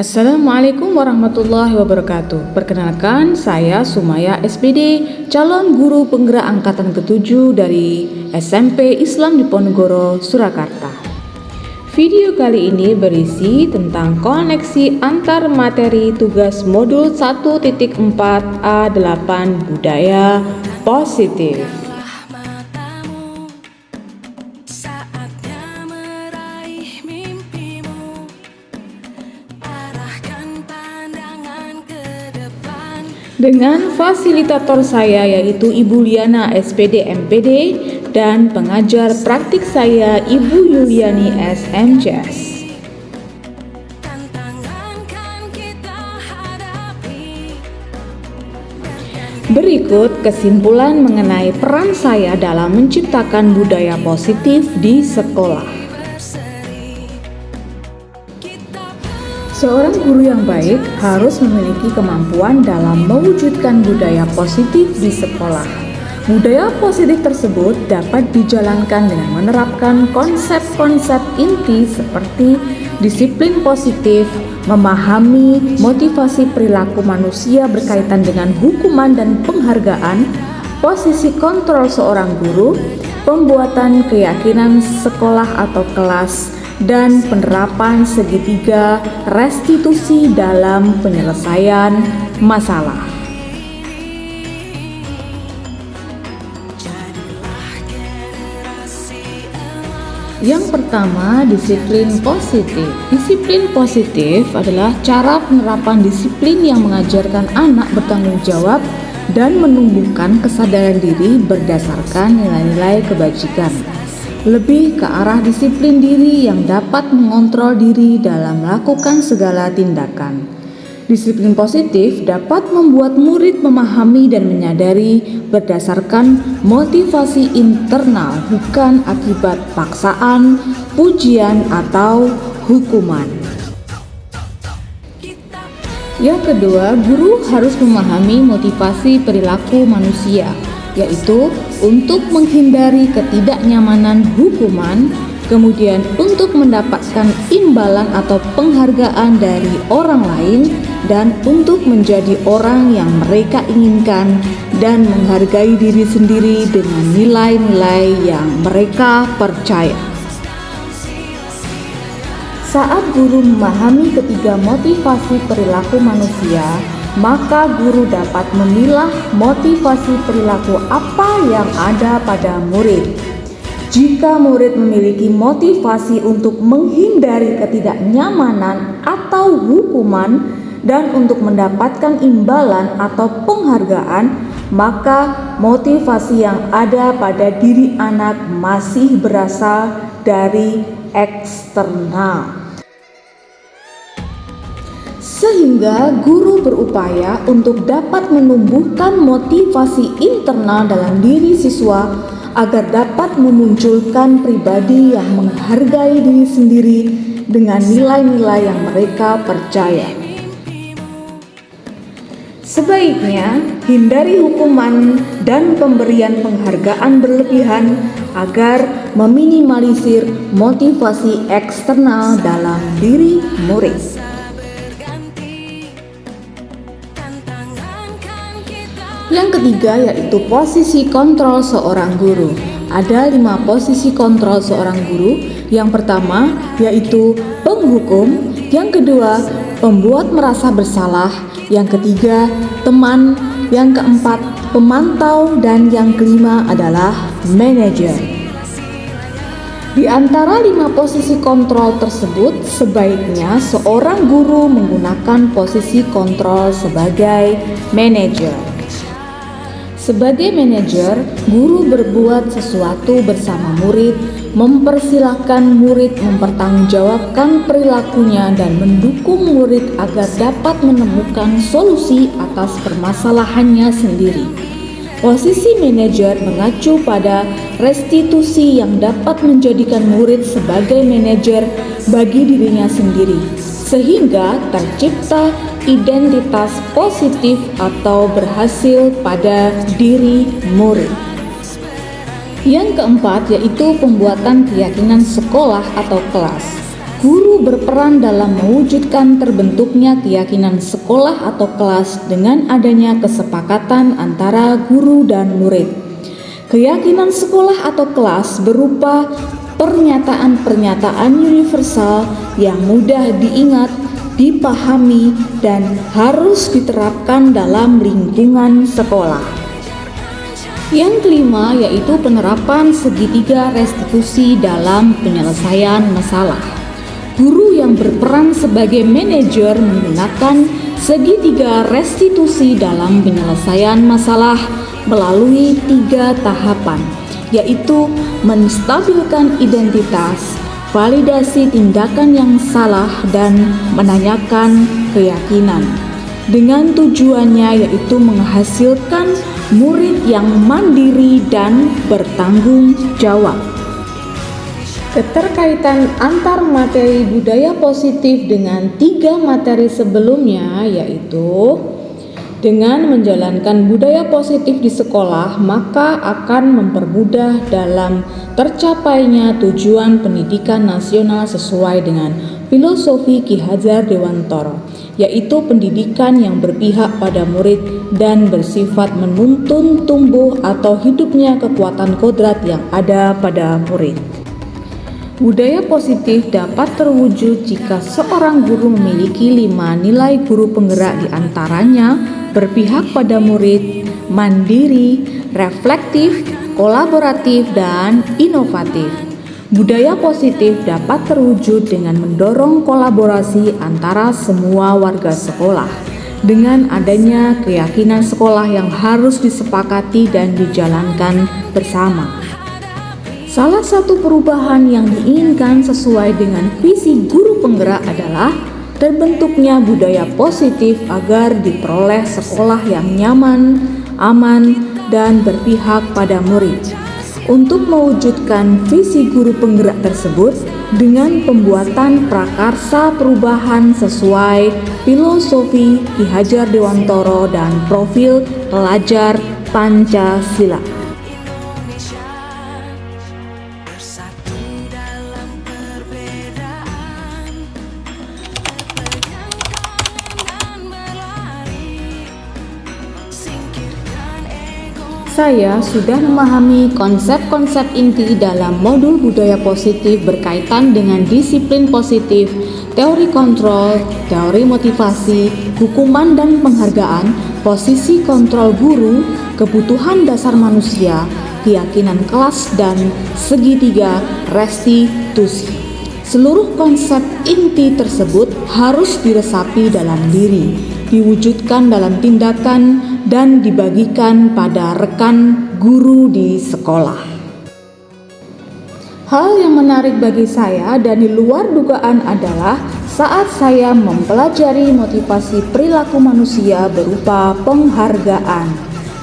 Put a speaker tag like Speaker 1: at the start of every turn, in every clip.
Speaker 1: Assalamualaikum warahmatullahi wabarakatuh. Perkenalkan, saya Sumaya SPD, calon guru penggerak angkatan ke-7 dari SMP Islam Diponegoro, Surakarta. Video kali ini berisi tentang koneksi antar materi tugas modul 1.4A8 Budaya Positif. Dengan fasilitator saya yaitu Ibu Liana SPD MPD dan pengajar praktik saya Ibu Yuliani SMCS. Berikut kesimpulan mengenai peran saya dalam menciptakan budaya positif di sekolah. Seorang guru yang baik harus memiliki kemampuan dalam mewujudkan budaya positif di sekolah. Budaya positif tersebut dapat dijalankan dengan menerapkan konsep-konsep inti seperti disiplin positif, memahami motivasi perilaku manusia berkaitan dengan hukuman dan penghargaan, posisi kontrol seorang guru, pembuatan keyakinan sekolah atau kelas, dan penerapan segitiga restitusi dalam penyelesaian masalah. Yang pertama, disiplin positif. Disiplin positif adalah cara penerapan disiplin yang mengajarkan anak bertanggung jawab dan menumbuhkan kesadaran diri berdasarkan nilai-nilai kebajikan. Lebih ke arah disiplin diri yang dapat mengontrol diri dalam melakukan segala tindakan. Disiplin positif dapat membuat murid memahami dan menyadari berdasarkan motivasi internal, bukan akibat paksaan, pujian, atau hukuman. Yang kedua, guru harus memahami motivasi perilaku manusia, yaitu untuk menghindari ketidaknyamanan hukuman, kemudian untuk mendapatkan imbalan atau penghargaan dari orang lain, dan untuk menjadi orang yang mereka inginkan dan menghargai diri sendiri dengan nilai-nilai yang mereka percaya. Saat guru memahami ketiga motivasi perilaku manusia, maka guru dapat memilah motivasi perilaku apa yang ada pada murid. Jika murid memiliki motivasi untuk menghindari ketidaknyamanan atau hukuman dan untuk mendapatkan imbalan atau penghargaan, maka motivasi yang ada pada diri anak masih berasal dari eksternal. Sehingga guru berupaya untuk dapat menumbuhkan motivasi internal dalam diri siswa agar dapat memunculkan pribadi yang menghargai diri sendiri dengan nilai-nilai yang mereka percaya. Sebaiknya hindari hukuman dan pemberian penghargaan berlebihan agar meminimalisir motivasi eksternal dalam diri murid. Yang ketiga yaitu posisi kontrol seorang guru. Ada 5 posisi kontrol seorang guru. Yang pertama yaitu penghukum, yang kedua pembuat merasa bersalah, yang ketiga teman, yang keempat pemantau, dan yang kelima adalah manajer. Di antara 5 posisi kontrol tersebut, sebaiknya seorang guru menggunakan posisi kontrol sebagai manajer. Sebagai manajer, guru berbuat sesuatu bersama murid, mempersilahkan murid mempertanggungjawabkan perilakunya dan mendukung murid agar dapat menemukan solusi atas permasalahannya sendiri. Posisi manajer mengacu pada restitusi yang dapat menjadikan murid sebagai manajer bagi dirinya sendiri, sehingga tercipta identitas positif atau berhasil pada diri murid. Yang keempat yaitu pembuatan keyakinan sekolah atau kelas. Guru berperan dalam mewujudkan terbentuknya keyakinan sekolah atau kelas dengan adanya kesepakatan antara guru dan murid. Keyakinan sekolah atau kelas berupa pernyataan-pernyataan universal yang mudah diingat, dipahami, dan harus diterapkan dalam lingkungan sekolah. Yang kelima yaitu penerapan segitiga restitusi dalam penyelesaian masalah. Guru yang berperan sebagai manajer menggunakan segitiga restitusi dalam penyelesaian masalah melalui 3 tahapan, yaitu menstabilkan identitas, validasi tindakan yang salah, dan menanyakan keyakinan. Dengan tujuannya yaitu menghasilkan murid yang mandiri dan bertanggung jawab. Keterkaitan antar materi budaya positif dengan 3 materi sebelumnya yaitu dengan menjalankan budaya positif di sekolah maka akan mempermudah dalam tercapainya tujuan pendidikan nasional sesuai dengan filosofi Ki Hajar Dewantara, yaitu pendidikan yang berpihak pada murid dan bersifat menuntun tumbuh atau hidupnya kekuatan kodrat yang ada pada murid. Budaya positif dapat terwujud jika seorang guru memiliki 5 nilai guru penggerak, diantaranya berpihak pada murid, mandiri, reflektif, kolaboratif, dan inovatif. Budaya positif dapat terwujud dengan mendorong kolaborasi antara semua warga sekolah dengan adanya keyakinan sekolah yang harus disepakati dan dijalankan bersama. Salah satu perubahan yang diinginkan sesuai dengan visi guru penggerak adalah terbentuknya budaya positif agar diperoleh sekolah yang nyaman, aman, dan berpihak pada murid. Untuk mewujudkan visi guru penggerak tersebut dengan pembuatan prakarsa perubahan sesuai filosofi Ki Hajar Dewantara dan profil pelajar Pancasila. Saya sudah memahami konsep-konsep inti dalam modul budaya positif berkaitan dengan disiplin positif, teori kontrol, teori motivasi, hukuman dan penghargaan, posisi kontrol guru, kebutuhan dasar manusia, keyakinan kelas, dan segitiga restitusi. Seluruh konsep inti tersebut harus diresapi dalam diri, diwujudkan dalam tindakan, dan dibagikan pada rekan guru di sekolah. Hal yang menarik bagi saya dan di luar dugaan adalah saat saya mempelajari motivasi perilaku manusia berupa penghargaan.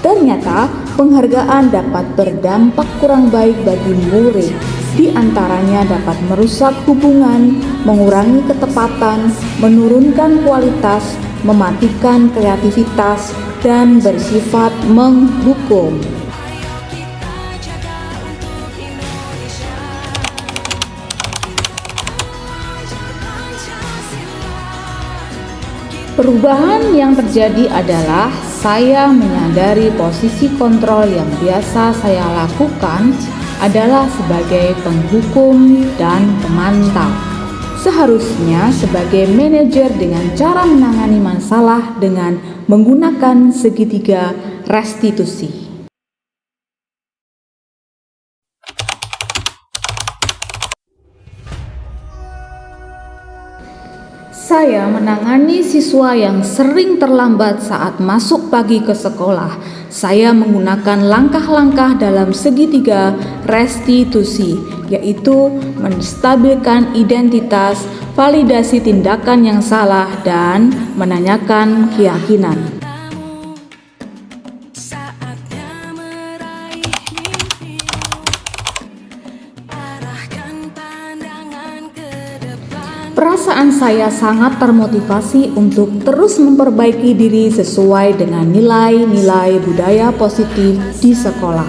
Speaker 1: Ternyata penghargaan dapat berdampak kurang baik bagi murid. Di antaranya dapat merusak hubungan, mengurangi ketepatan, menurunkan kualitas, mematikan kreativitas, dan bersifat menghukum. Perubahan yang terjadi adalah saya menyadari posisi kontrol yang biasa saya lakukan adalah sebagai penghukum dan pemantau. Seharusnya sebagai manajer dengan cara menangani masalah dengan menggunakan segitiga restitusi. Saya menangani siswa yang sering terlambat saat masuk pagi ke sekolah. Saya menggunakan langkah-langkah dalam segitiga restitusi, yaitu menstabilkan identitas, validasi tindakan yang salah, dan menanyakan keyakinan. Perasaan saya sangat termotivasi untuk terus memperbaiki diri sesuai dengan nilai-nilai budaya positif di sekolah.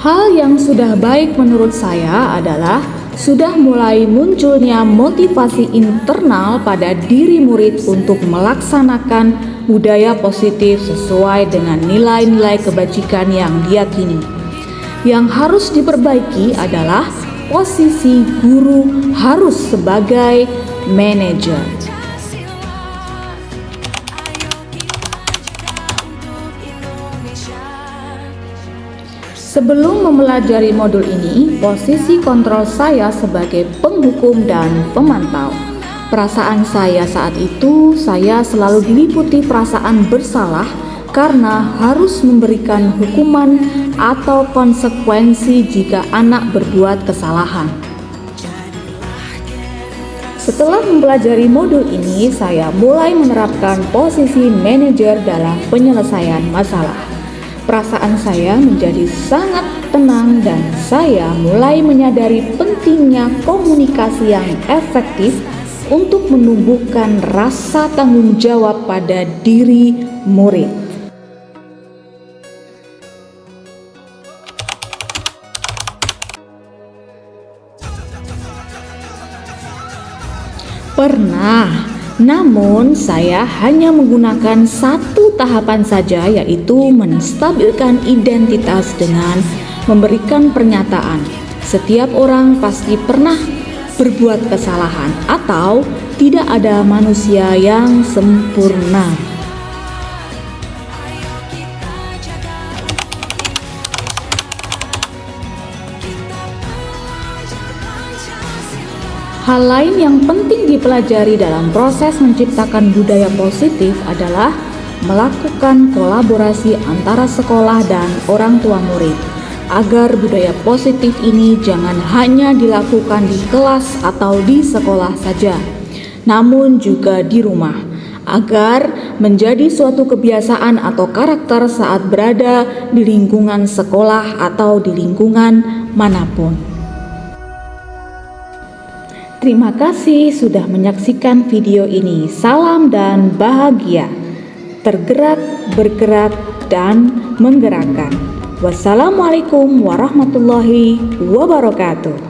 Speaker 1: Hal yang sudah baik menurut saya adalah sudah mulai munculnya motivasi internal pada diri murid untuk melaksanakan budaya positif sesuai dengan nilai-nilai kebajikan yang diyakini. Yang harus diperbaiki adalah posisi guru harus sebagai manajer. Sebelum mempelajari modul ini, posisi kontrol saya sebagai penghukum dan pemantau. Perasaan saya saat itu, saya selalu diliputi perasaan bersalah karena harus memberikan hukuman atau konsekuensi jika anak berbuat kesalahan. Setelah mempelajari modul ini, saya mulai menerapkan posisi manajer dalam penyelesaian masalah. Perasaan saya menjadi sangat tenang dan saya mulai menyadari pentingnya komunikasi yang efektif untuk menumbuhkan rasa tanggung jawab pada diri murid. Pernah, namun saya hanya menggunakan satu tahapan saja, yaitu menstabilkan identitas dengan memberikan pernyataan. Setiap orang pasti pernah berbuat kesalahan atau tidak ada manusia yang sempurna. Hal lain yang penting dipelajari dalam proses menciptakan budaya positif adalah melakukan kolaborasi antara sekolah dan orang tua murid, agar budaya positif ini jangan hanya dilakukan di kelas atau di sekolah saja, namun juga di rumah, agar menjadi suatu kebiasaan atau karakter saat berada di lingkungan sekolah atau di lingkungan manapun. Terima kasih sudah menyaksikan video ini. Salam dan bahagia. Tergerak, bergerak, dan menggerakkan. Wassalamualaikum warahmatullahi wabarakatuh.